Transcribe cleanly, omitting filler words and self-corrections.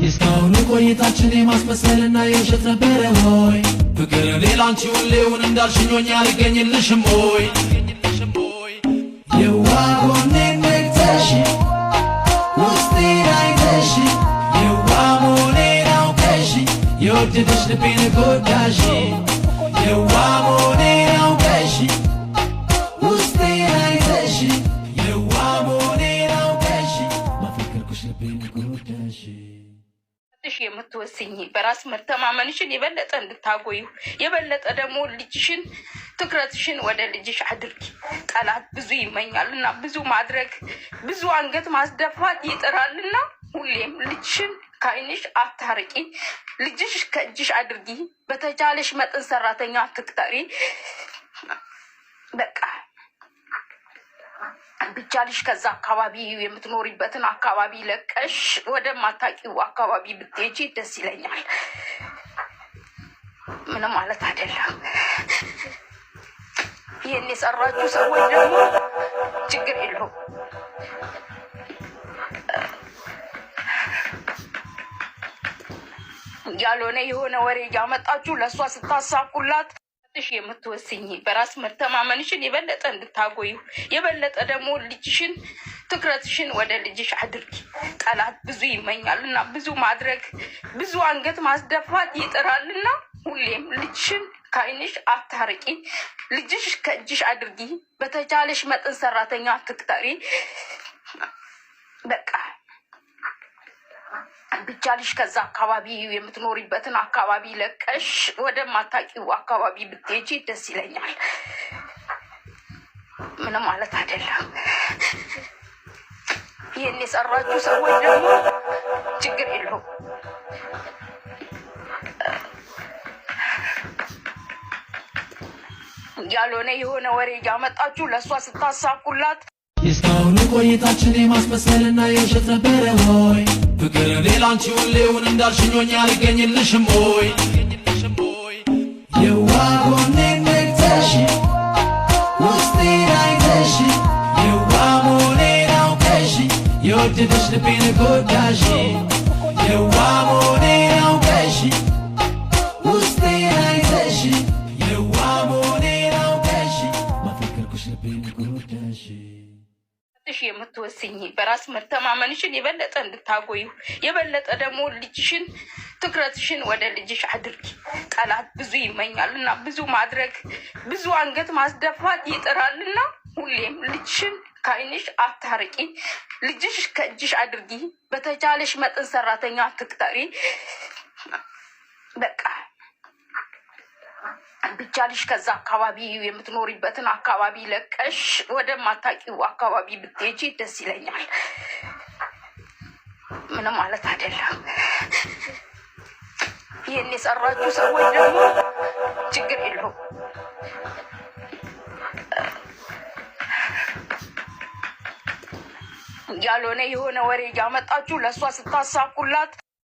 እስካሁኑ ቆይታችን የማስመሰልና የውሸት ነበረ ሆይ ፍቅር ሌላንቺ ሁሌውን እንዳልሽኞኝ አልገኝልሽም ሆይ የዋጎኔን ነግተሽ ውስጤን አይተሽ የዋሞኔን አውቀሽ የወደደሽ ልቤን ጎዳሽ የዋሞኔን አውቀሽ ውስጤን አይተሽ የዋሞኔን አውቀሽ ማፈቀርኩሽ ልቤን ጎዳሽ የምትወስኝ በራስ መተማመንሽን የበለጠ እንድታጎዩ የበለጠ ደግሞ ልጅሽን ትኩረትሽን ወደ ልጅሽ አድርጊ። ጠላት ብዙ ይመኛልና ብዙ ማድረግ ብዙ አንገት ማስደፋት ይጥራልና ሁሌም ልጅሽን ከዓይንሽ አታርቂ። ልጅሽ ከእጅሽ አድርጊ። በተቻለሽ መጠን ሰራተኛ አትቅጠሪ። በቃ ብቻልሽ ከዛ አካባቢ የምትኖሪበትን አካባቢ ለቀሽ ወደማታውቂው አካባቢ ብትሄጂ ደስ ይለኛል። ምንም ማለት አይደለም። ይህን የሰራችሁ ሰዎች ደግሞ ችግር የለውም። ያልሆነ የሆነ ወሬ እያመጣችሁ ለእሷ ስታሳኩላት የምትወስኝ በራስ መተማመንሽን የበለጠ እንድታጎዩ የበለጠ ደግሞ ልጅሽን ትኩረትሽን ወደ ልጅሽ አድርጊ። ጠላት ብዙ ይመኛልና ብዙ ማድረግ ብዙ አንገት ማስደፋት ይጥራልና ሁሌም ልጅሽን ከዓይንሽ አታርቂ። ልጅሽ ከእጅሽ አድርጊ። በተቻለሽ መጠን ሰራተኛ አትቅጠሪ። በቃ ብቻልሽ ከዛ አካባቢ የምትኖሪበትን አካባቢ ለቀሽ ወደማታውቂው አካባቢ ብትሄጂ ደስ ይለኛል። ምንም ማለት አይደለም። ይህን የሰራችሁ ሰዎች ደግሞ ችግር የለውም። ያልሆነ የሆነ ወሬ እያመጣችሁ ለእሷ ስታሳኩላት እስካሁኑ ቆይታችን የማስመሰልና የውሸት ነበረ ሆይ ፍቅር ሌላንቺ ሁሌውን እንዳልሽኞኝ አልገኝልሽም ሆይ የዋጎኔን ነግተሽ ውስጤን አይተሽ የዋሞኔን አውቀሽ የወደደሽ ልቤን ጎዳሽ የዋሞኔን አውቀሽ ውስጤን አይተሽ የዋሞኔን አውቀሽ ማፈቀርኩሽ ልቤን ጎዳሽ የምትወስኝ በራስ መተማመንሽን የበለጠ እንድታጎዩ የበለጠ ደግሞ ልጅሽን ትኩረትሽን ወደ ልጅሽ አድርጊ። ጠላት ብዙ ይመኛልና ብዙ ማድረግ ብዙ አንገት ማስደፋት ይጥራልና ሁሌም ልጅሽን ከዓይንሽ አታርቂ። ልጅሽ ከእጅሽ አድርጊ። በተቻለሽ መጠን ሰራተኛ አትቅጠሪ። በቃ ብቻልሽ ከዛ አካባቢ የምትኖሪበትን አካባቢ ለቀሽ ወደማታውቂው አካባቢ ብትሄጂ ደስ ይለኛል። ምንም ማለት አይደለም። ይህን የሰራችሁ ሰዎች ደግሞ ችግር የለውም። ያልሆነ የሆነ ወሬ እያመጣችሁ ለእሷ ስታሳኩላት